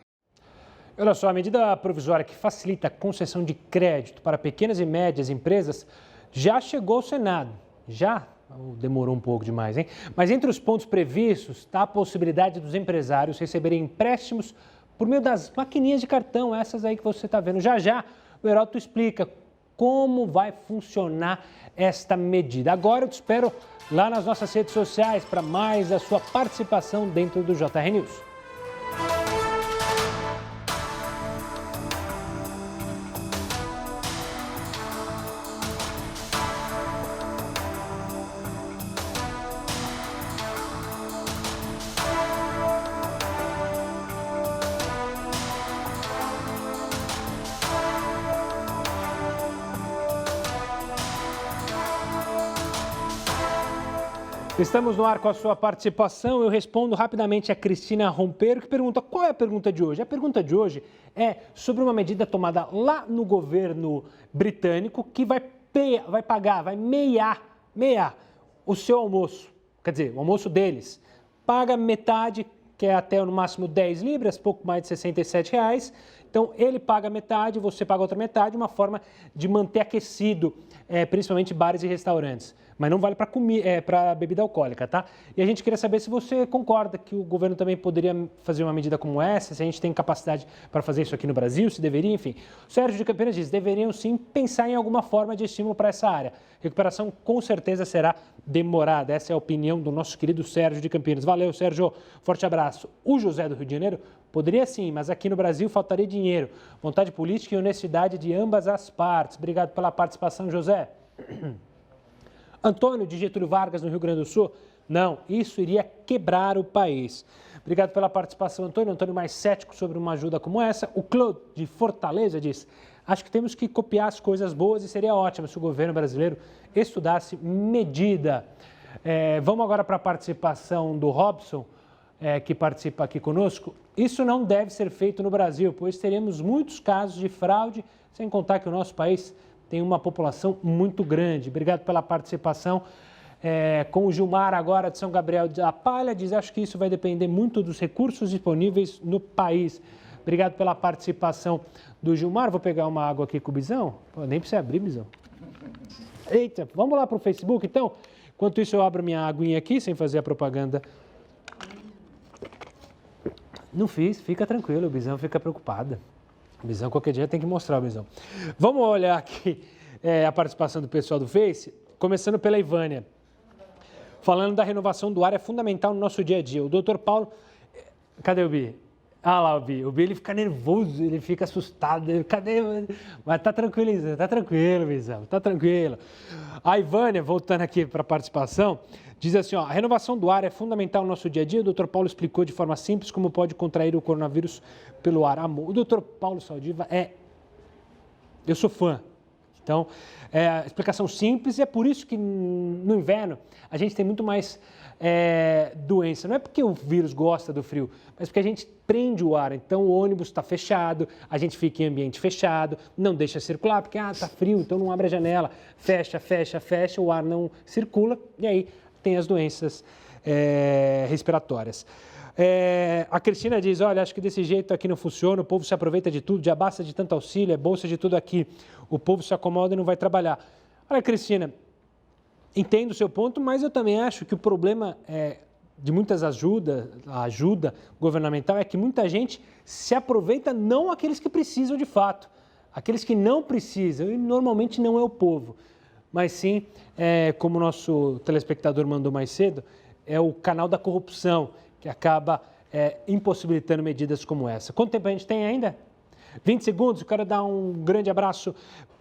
Olha só, a medida provisória que facilita a concessão de crédito para pequenas e médias empresas já chegou ao Senado. Já demorou um pouco demais, hein? Mas entre os pontos previstos está a possibilidade dos empresários receberem empréstimos por meio das maquininhas de cartão, essas aí que você está vendo. Já o Heródoto explica como vai funcionar esta medida. Agora eu te espero lá nas nossas redes sociais para mais a sua participação dentro do JR News. Estamos no ar com a sua participação. Eu respondo rapidamente a Cristina Rompeiro, que pergunta qual é a pergunta de hoje. A pergunta de hoje é sobre uma medida tomada lá no governo britânico que vai meiar o seu almoço. Quer dizer, o almoço deles. Paga metade, que é até no máximo 10 libras, pouco mais de R$67. Então, ele paga metade, você paga outra metade, uma forma de manter aquecido, principalmente bares e restaurantes. Mas não vale para bebida alcoólica, tá? E a gente queria saber se você concorda que o governo também poderia fazer uma medida como essa, se a gente tem capacidade para fazer isso aqui no Brasil, se deveria, enfim. O Sérgio de Campinas diz, deveriam sim pensar em alguma forma de estímulo para essa área. Recuperação com certeza será demorada. Essa é a opinião do nosso querido Sérgio de Campinas. Valeu, Sérgio. Forte abraço. O José do Rio de Janeiro poderia sim, mas aqui no Brasil faltaria dinheiro, vontade política e honestidade de ambas as partes. Obrigado pela participação, José. Antônio, de Getúlio Vargas, no Rio Grande do Sul. Não, isso iria quebrar o país. Obrigado pela participação, Antônio. Antônio mais cético sobre uma ajuda como essa. O Claude, de Fortaleza, diz, Acho que temos que copiar as coisas boas e seria ótimo se o governo brasileiro estudasse medida. Vamos agora para a participação do Robson, que participa aqui conosco. Isso não deve ser feito no Brasil, pois teremos muitos casos de fraude, sem contar que o nosso país tem uma população muito grande. Obrigado pela participação. Com o Gilmar agora de São Gabriel da Palha, diz: acho que isso vai depender muito dos recursos disponíveis no país. Obrigado pela participação do Gilmar. Vou pegar uma água aqui com o Bizão. Pô, nem precisa abrir, Bizão. Eita, vamos lá para o Facebook, então? Enquanto isso, eu abro minha aguinha aqui, sem fazer a propaganda. Não fiz, fica tranquilo, o Bizão fica preocupado. O Bizão, qualquer dia tem que mostrar o Bizão. Vamos olhar aqui a participação do pessoal do Face, começando pela Ivânia. Falando da renovação do ar é fundamental no nosso dia a dia. O doutor Paulo... Cadê o Bi? Ah lá o Bi. O Bi, ele fica nervoso, ele fica assustado. Cadê? Mas tá tranquilo, Bizão, tá tranquilo. A Ivânia, voltando aqui para a participação, diz assim, a renovação do ar é fundamental no nosso dia a dia. O doutor Paulo explicou de forma simples como pode contrair o coronavírus pelo ar. Amor. O doutor Paulo Saldiva eu sou fã. Então, a explicação simples, e é por isso que no inverno a gente tem muito mais doença. Não é porque o vírus gosta do frio, mas porque a gente prende o ar. Então, o ônibus está fechado, a gente fica em ambiente fechado, não deixa circular, porque está frio, então não abre a janela. Fecha, o ar não circula e aí tem as doenças respiratórias. A Cristina diz, olha, acho que desse jeito aqui não funciona, o povo se aproveita de tudo, já basta de tanto auxílio, é bolsa de tudo aqui, o povo se acomoda e não vai trabalhar. Olha, Cristina, entendo o seu ponto, mas eu também acho que o problema de muitas ajuda governamental é que muita gente se aproveita, não aqueles que precisam de fato, aqueles que não precisam, e normalmente não é o povo, mas sim, como o nosso telespectador mandou mais cedo, é o canal da corrupção, que acaba impossibilitando medidas como essa. Quanto tempo a gente tem ainda? 20 segundos. Eu quero dar um grande abraço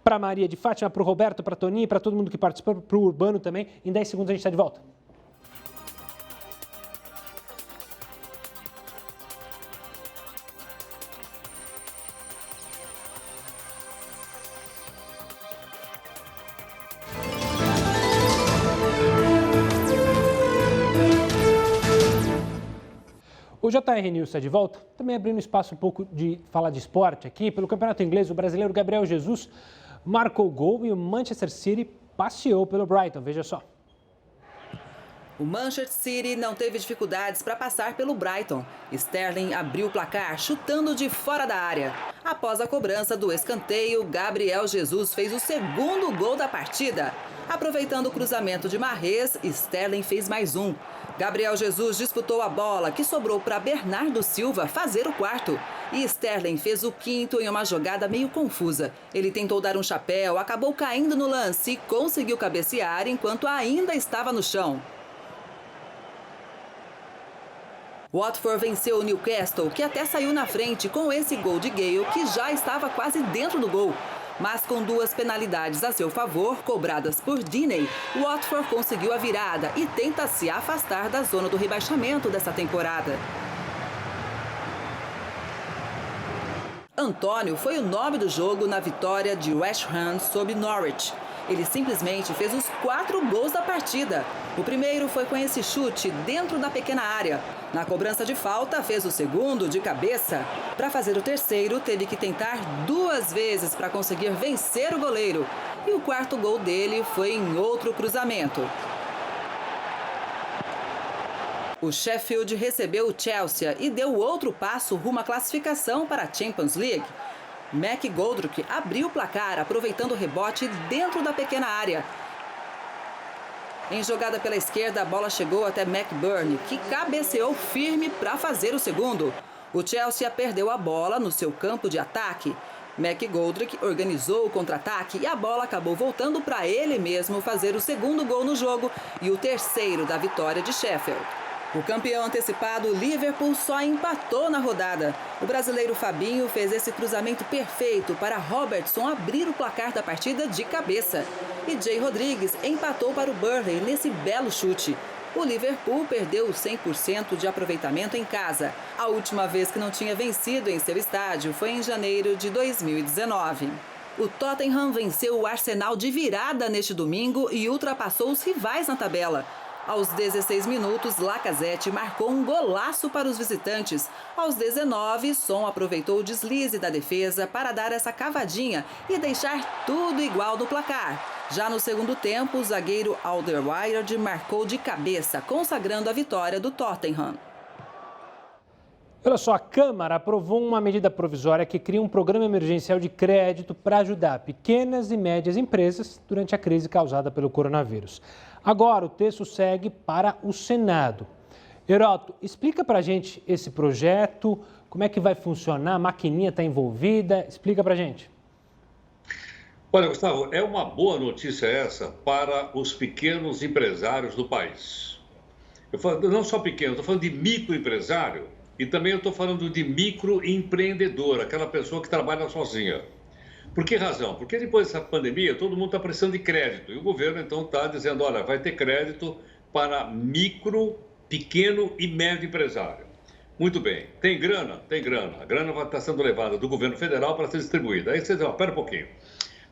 para Maria de Fátima, para o Roberto, para a Toninha, para todo mundo que participou, para o Urbano também. Em 10 segundos a gente está de volta. O JR News está de volta, também abrindo espaço um pouco de falar de esporte aqui. Pelo Campeonato Inglês, o brasileiro Gabriel Jesus marcou gol e o Manchester City passeou pelo Brighton. Veja só. O Manchester City não teve dificuldades para passar pelo Brighton. Sterling abriu o placar chutando de fora da área. Após a cobrança do escanteio, Gabriel Jesus fez o segundo gol da partida. Aproveitando o cruzamento de Mahrez, Sterling fez mais um. Gabriel Jesus disputou a bola, que sobrou para Bernardo Silva fazer o quarto. E Sterling fez o quinto em uma jogada meio confusa. Ele tentou dar um chapéu, acabou caindo no lance e conseguiu cabecear enquanto ainda estava no chão. Watford venceu o Newcastle, que até saiu na frente com esse gol de Gale, que já estava quase dentro do gol. Mas com duas penalidades a seu favor, cobradas por Diney, o Watford conseguiu a virada e tenta se afastar da zona do rebaixamento dessa temporada. Antônio foi o nome do jogo na vitória de West Ham sobre Norwich. Ele simplesmente fez os 4 gols da partida. O primeiro foi com esse chute dentro da pequena área. Na cobrança de falta, fez o segundo de cabeça. Para fazer o terceiro, teve que tentar 2 vezes para conseguir vencer o goleiro. E o quarto gol dele foi em outro cruzamento. O Sheffield recebeu o Chelsea e deu outro passo rumo à classificação para a Champions League. McGoldrick abriu o placar, aproveitando o rebote dentro da pequena área. Em jogada pela esquerda, a bola chegou até McBurnie, que cabeceou firme para fazer o segundo. O Chelsea perdeu a bola no seu campo de ataque. McGoldrick organizou o contra-ataque e a bola acabou voltando para ele mesmo fazer o segundo gol no jogo e o terceiro da vitória de Sheffield. O campeão antecipado, Liverpool, só empatou na rodada. O brasileiro Fabinho fez esse cruzamento perfeito para Robertson abrir o placar da partida de cabeça. E Jay Rodrigues empatou para o Burnley nesse belo chute. O Liverpool perdeu 100% de aproveitamento em casa. A última vez que não tinha vencido em seu estádio foi em janeiro de 2019. O Tottenham venceu o Arsenal de virada neste domingo e ultrapassou os rivais na tabela. Aos 16 minutos, Lacazette marcou um golaço para os visitantes. Aos 19, Son aproveitou o deslize da defesa para dar essa cavadinha e deixar tudo igual no placar. Já no segundo tempo, o zagueiro Alderweireld marcou de cabeça, consagrando a vitória do Tottenham. Olha só, a Câmara aprovou uma medida provisória que cria um programa emergencial de crédito para ajudar pequenas e médias empresas durante a crise causada pelo coronavírus. Agora, o texto segue para o Senado. Heroto, explica para a gente esse projeto, como é que vai funcionar, a maquininha está envolvida, explica para a gente. Olha, Gustavo, é uma boa notícia essa para os pequenos empresários do país. Eu falo, não só pequeno, estou falando de microempresário e também eu estou falando de microempreendedor, aquela pessoa que trabalha sozinha. Por que razão? Porque depois dessa pandemia, todo mundo está precisando de crédito. E o governo, então, está dizendo, olha, vai ter crédito para micro, pequeno e médio empresário. Muito bem. Tem grana? Tem grana. A grana vai estar sendo levada do governo federal para ser distribuída. Aí você diz, espera um pouquinho.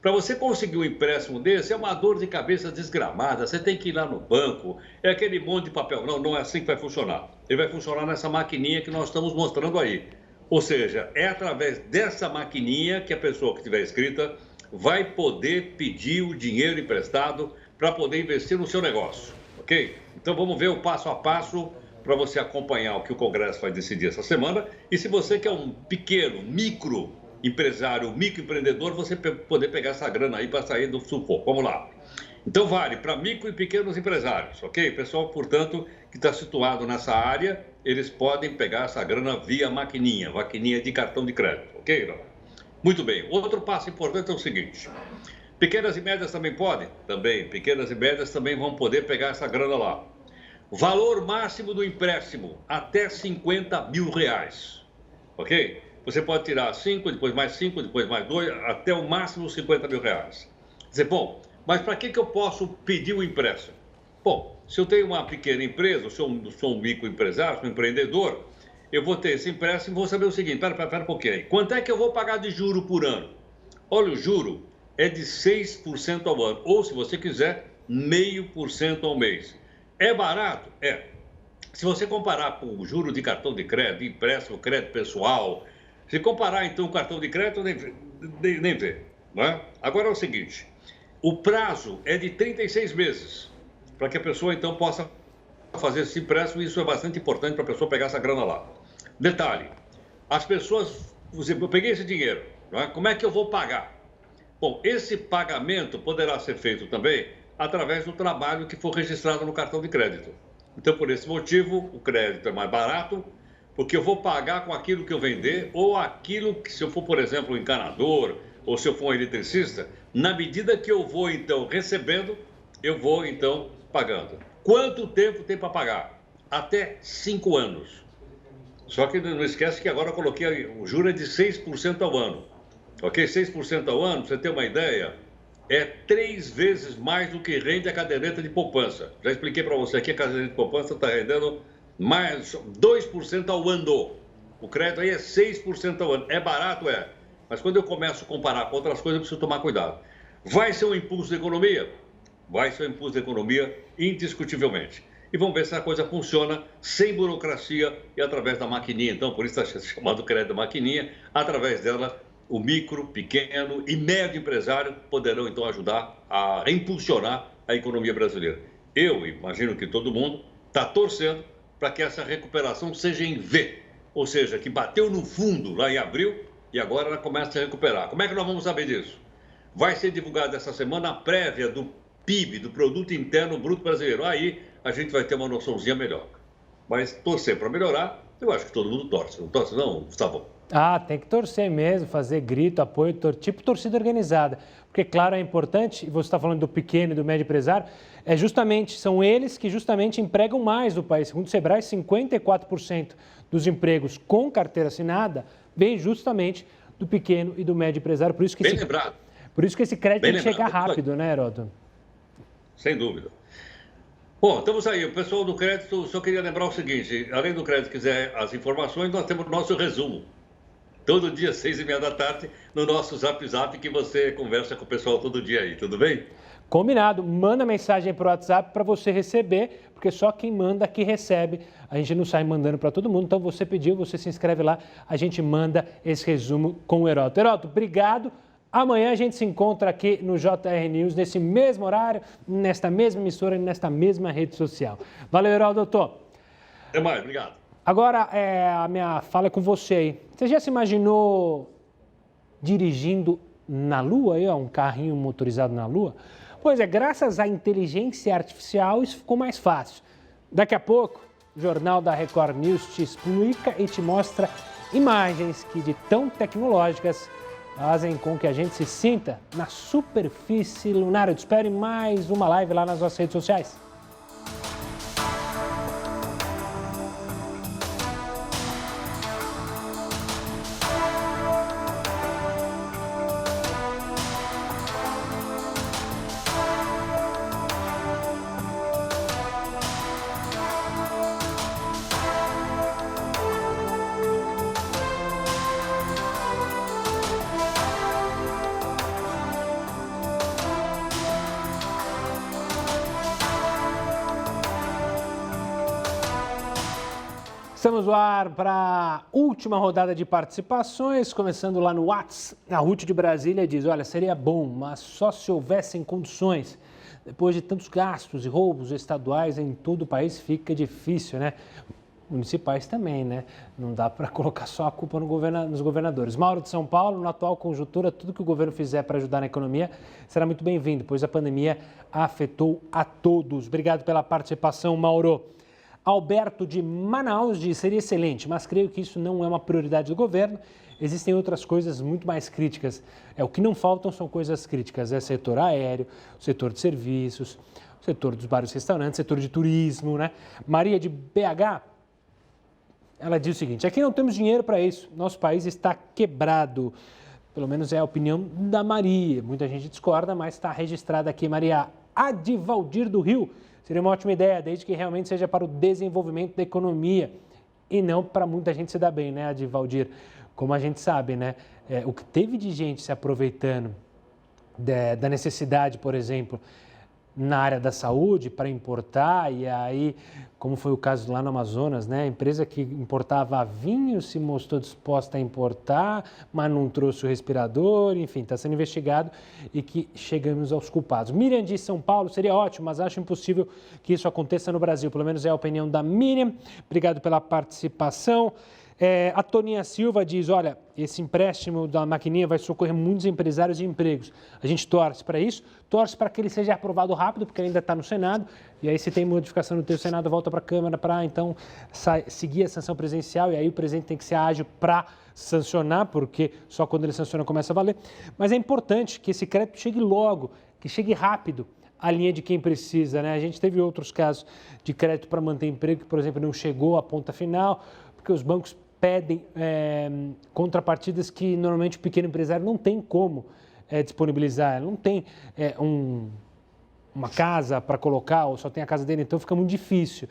Para você conseguir um empréstimo desse, é uma dor de cabeça desgramada. Você tem que ir lá no banco, é aquele monte de papel. Não, não é assim que vai funcionar. Ele vai funcionar nessa maquininha que nós estamos mostrando aí. Ou seja, é através dessa maquininha que a pessoa que estiver inscrita vai poder pedir o dinheiro emprestado para poder investir no seu negócio, ok? Então vamos ver o passo a passo para você acompanhar o que o Congresso vai decidir essa semana. E se você quer um pequeno, microempresário, microempreendedor, você poder pegar essa grana aí para sair do sufoco. Vamos lá. Então vale para micro e pequenos empresários, ok? Pessoal, portanto, que está situado nessa área, eles podem pegar essa grana via maquininha de cartão de crédito, ok? Muito bem. Outro passo importante é o seguinte, pequenas e médias também podem? Também. Pequenas e médias também vão poder pegar essa grana lá. Valor máximo do empréstimo, até R$50 mil, ok? Você pode tirar 5, depois mais 5, depois mais 2, até o máximo R$50 mil. Dizer, bom, mas para que eu posso pedir um empréstimo? Bom, se eu tenho uma pequena empresa, sou um microempresário, sou um empreendedor, eu vou ter esse empréstimo e vou saber o seguinte, pera um pouquinho aí, quanto é que eu vou pagar de juro por ano? Olha, o juro é de 6% ao ano, ou se você quiser, 0,5% ao mês. É barato? É. Se você comparar com o juro de cartão de crédito, empréstimo, crédito pessoal, se comparar então o cartão de crédito, nem vê. Não é? Agora é o seguinte, o prazo é de 36 meses, para que a pessoa então possa fazer esse empréstimo, e isso é bastante importante para a pessoa pegar essa grana lá. Detalhe, as pessoas, eu peguei esse dinheiro, não é? Como é que eu vou pagar? Bom, esse pagamento poderá ser feito também através do trabalho que for registrado no cartão de crédito. Então, por esse motivo, o crédito é mais barato, porque eu vou pagar com aquilo que eu vender, ou aquilo que, se eu for, por exemplo, um encanador, ou se eu for um eletricista, na medida que eu vou, então, recebendo, eu vou, então, pagando. Quanto tempo tem para pagar? Até 5 anos. Só que não esquece que agora eu coloquei o juro é de 6% ao ano. Ok? 6% ao ano, para você ter uma ideia, é 3 vezes mais do que rende a caderneta de poupança. Já expliquei para você que a caderneta de poupança está rendendo mais 2% ao ano. O crédito aí é 6% ao ano. É barato? É. Mas quando eu começo a comparar com outras coisas, eu preciso tomar cuidado. Vai ser um impulso da economia? Vai ser um impulso da economia, indiscutivelmente. E vamos ver se a coisa funciona sem burocracia e através da maquininha. Então, por isso está chamado crédito maquininha. Através dela, o micro, pequeno e médio empresário poderão, então, ajudar a impulsionar a economia brasileira. Eu imagino que todo mundo está torcendo para que essa recuperação seja em V. Ou seja, que bateu no fundo lá em abril e agora ela começa a recuperar. Como é que nós vamos saber disso? Vai ser divulgada essa semana a prévia do PIB, do Produto Interno Bruto Brasileiro. Aí a gente vai ter uma noçãozinha melhor. Mas torcer para melhorar, eu acho que todo mundo torce. Não torce não, Gustavo? Ah, tem que torcer mesmo, fazer grito, apoio, tipo torcida organizada. Porque, claro, é importante, e você está falando do pequeno e do médio empresário, são eles que justamente empregam mais no país. Segundo o Sebrae, 54% dos empregos com carteira assinada vem justamente do pequeno e do médio empresário. Por isso que esse crédito tem que chegar rápido, né, Heroto? Sem dúvida. Bom, estamos aí. O pessoal do crédito, só queria lembrar o seguinte, além do crédito, quiser as informações, nós temos o nosso resumo. todo dia, 6h30 da tarde, no nosso Zap Zap, que você conversa com o pessoal todo dia aí, tudo bem? Combinado. Manda mensagem para o WhatsApp para você receber, porque só quem manda que recebe. A gente não sai mandando para todo mundo, então você pediu, você se inscreve lá, a gente manda esse resumo com o Heródoto. Heródoto, obrigado. Amanhã a gente se encontra aqui no JR News, nesse mesmo horário, nesta mesma emissora e nesta mesma rede social. Valeu, Heródoto. Até mais, obrigado. Agora, a minha fala é com você aí. Você já se imaginou dirigindo na Lua, aí, ó, um carrinho motorizado na Lua? Pois é, graças à inteligência artificial isso ficou mais fácil. Daqui a pouco, o Jornal da Record News te explica e te mostra imagens que de tão tecnológicas fazem com que a gente se sinta na superfície lunar. Eu te espero em mais uma live lá nas nossas redes sociais. Estamos no ar para a última rodada de participações, começando lá no WhatsApp. A Ruth de Brasília diz, olha, seria bom, mas só se houvessem condições. Depois de tantos gastos e roubos estaduais em todo o país, fica difícil, né? Municipais também, né? Não dá para colocar só a culpa nos governadores. Mauro de São Paulo, na atual conjuntura, tudo que o governo fizer para ajudar na economia será muito bem-vindo, pois a pandemia afetou a todos. Obrigado pela participação, Mauro. Alberto de Manaus diz, seria excelente, mas creio que isso não é uma prioridade do governo. Existem outras coisas muito mais críticas. O que não faltam são coisas críticas. É setor aéreo, setor de serviços, setor dos bares e restaurantes, setor de turismo, né? Maria de BH, ela diz o seguinte, aqui não temos dinheiro para isso. Nosso país está quebrado. Pelo menos é a opinião da Maria. Muita gente discorda, mas está registrada aqui. Maria Adivaldir do Rio. Seria uma ótima ideia, desde que realmente seja para o desenvolvimento da economia e não para muita gente se dar bem, né, Adivaldir? Como a gente sabe, né, o que teve de gente se aproveitando da necessidade, por exemplo, na área da saúde para importar, e aí, como foi o caso lá no Amazonas, né, a empresa que importava vinho se mostrou disposta a importar, mas não trouxe o respirador, enfim, está sendo investigado e que chegamos aos culpados. Miriam de São Paulo, seria ótimo, mas acho impossível que isso aconteça no Brasil, pelo menos é a opinião da Miriam. Obrigado pela participação. A Toninha Silva diz, olha, esse empréstimo da maquininha vai socorrer muitos empresários e empregos. A gente torce para isso, torce para que ele seja aprovado rápido, porque ainda está no Senado, e aí se tem modificação no teu Senado, volta para a Câmara para, então, seguir a sanção presidencial, e aí o presidente tem que ser ágil para sancionar, porque só quando ele sanciona começa a valer. Mas é importante que esse crédito chegue logo, que chegue rápido à linha de quem precisa, né? A gente teve outros casos de crédito para manter emprego, que, por exemplo, não chegou à ponta final, porque os bancos pedem contrapartidas que normalmente o pequeno empresário não tem como disponibilizar, não tem uma casa para colocar ou só tem a casa dele, então fica muito difícil.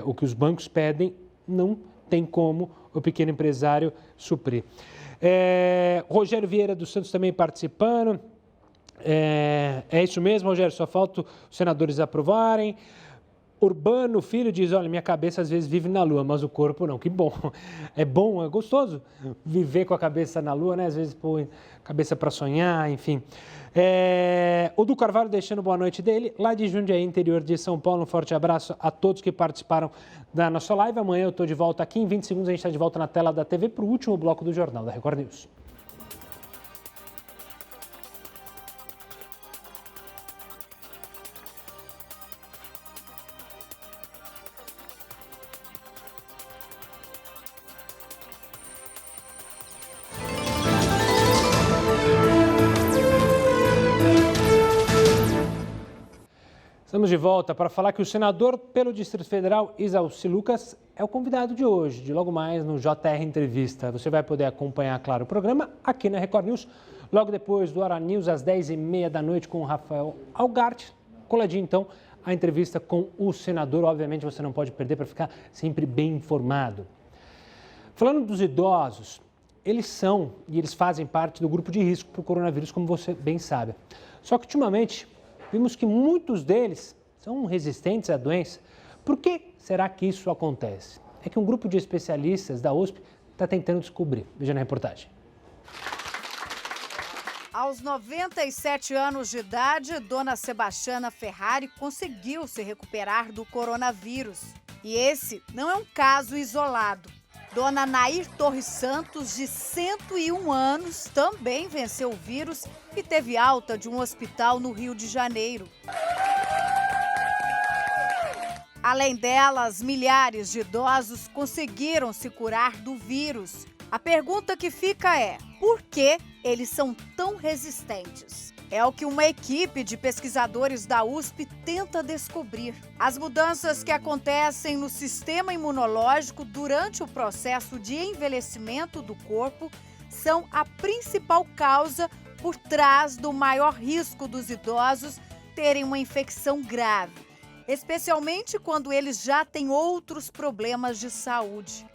O que os bancos pedem não tem como o pequeno empresário suprir. Rogério Vieira dos Santos também participando. É isso mesmo, Rogério, só falta os senadores aprovarem. Urbano Filho diz, olha, minha cabeça às vezes vive na Lua, mas o corpo não. Que bom, é gostoso viver com a cabeça na Lua, né? Às vezes põe cabeça para sonhar, enfim. O Du Carvalho deixando boa noite dele, lá de Jundiaí, interior de São Paulo. Um forte abraço a todos que participaram da nossa live. Amanhã eu estou de volta aqui, em 20 segundos a gente está de volta na tela da TV para o último bloco do Jornal da Record News. Estamos de volta para falar que o senador pelo Distrito Federal, Isalci Lucas, é o convidado de hoje, de logo mais no JR Entrevista. Você vai poder acompanhar, claro, o programa aqui na Record News, logo depois do Hora News, às 10h30 da noite, com o Rafael Algart. Coladinho, então, a entrevista com o senador. Obviamente, você não pode perder para ficar sempre bem informado. Falando dos idosos, eles fazem parte do grupo de risco para o coronavírus, como você bem sabe. Só que, ultimamente, vimos que muitos deles são resistentes à doença. Por que será que isso acontece? É que um grupo de especialistas da USP está tentando descobrir. Veja na reportagem. Aos 97 anos de idade, Dona Sebastiana Ferrari conseguiu se recuperar do coronavírus. E esse não é um caso isolado. Dona Nair Torres Santos, de 101 anos, também venceu o vírus e teve alta de um hospital no Rio de Janeiro. Além delas, milhares de idosos conseguiram se curar do vírus. A pergunta que fica é: por que eles são tão resistentes? É o que uma equipe de pesquisadores da USP tenta descobrir. As mudanças que acontecem no sistema imunológico durante o processo de envelhecimento do corpo são a principal causa por trás do maior risco dos idosos terem uma infecção grave, especialmente quando eles já têm outros problemas de saúde.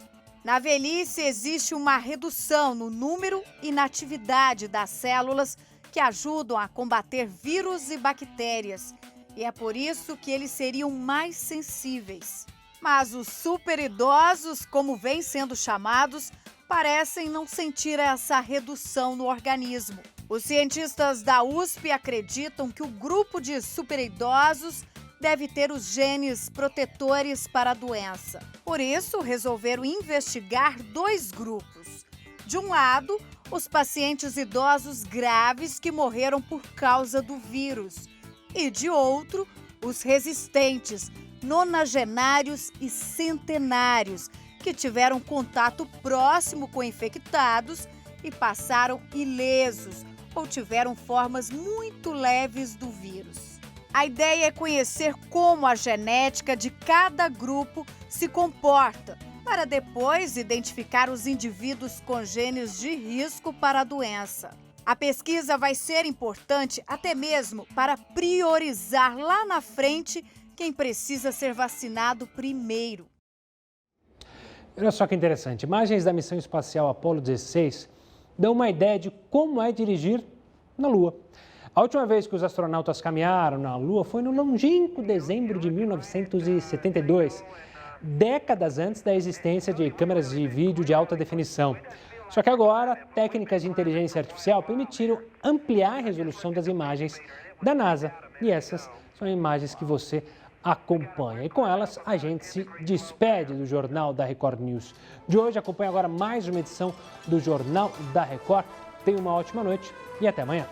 Na velhice, existe uma redução no número e na atividade das células que ajudam a combater vírus e bactérias. E é por isso que eles seriam mais sensíveis. Mas os superidosos, como vêm sendo chamados, parecem não sentir essa redução no organismo. Os cientistas da USP acreditam que o grupo de superidosos deve ter os genes protetores para a doença. Por isso, resolveram investigar dois grupos. De um lado, os pacientes idosos graves que morreram por causa do vírus. E de outro, os resistentes, nonagenários e centenários, que tiveram contato próximo com infectados e passaram ilesos ou tiveram formas muito leves do vírus. A ideia é conhecer como a genética de cada grupo se comporta, para depois identificar os indivíduos com genes de risco para a doença. A pesquisa vai ser importante até mesmo para priorizar lá na frente quem precisa ser vacinado primeiro. Olha só que interessante, imagens da missão espacial Apollo 16 dão uma ideia de como é dirigir na Lua. A última vez que os astronautas caminharam na Lua foi no longínquo dezembro de 1972, décadas antes da existência de câmeras de vídeo de alta definição. Só que agora, técnicas de inteligência artificial permitiram ampliar a resolução das imagens da NASA. E essas são imagens que você acompanha. E com elas, a gente se despede do Jornal da Record News de hoje. Acompanhe agora mais uma edição do Jornal da Record. Tenha uma ótima noite e até amanhã.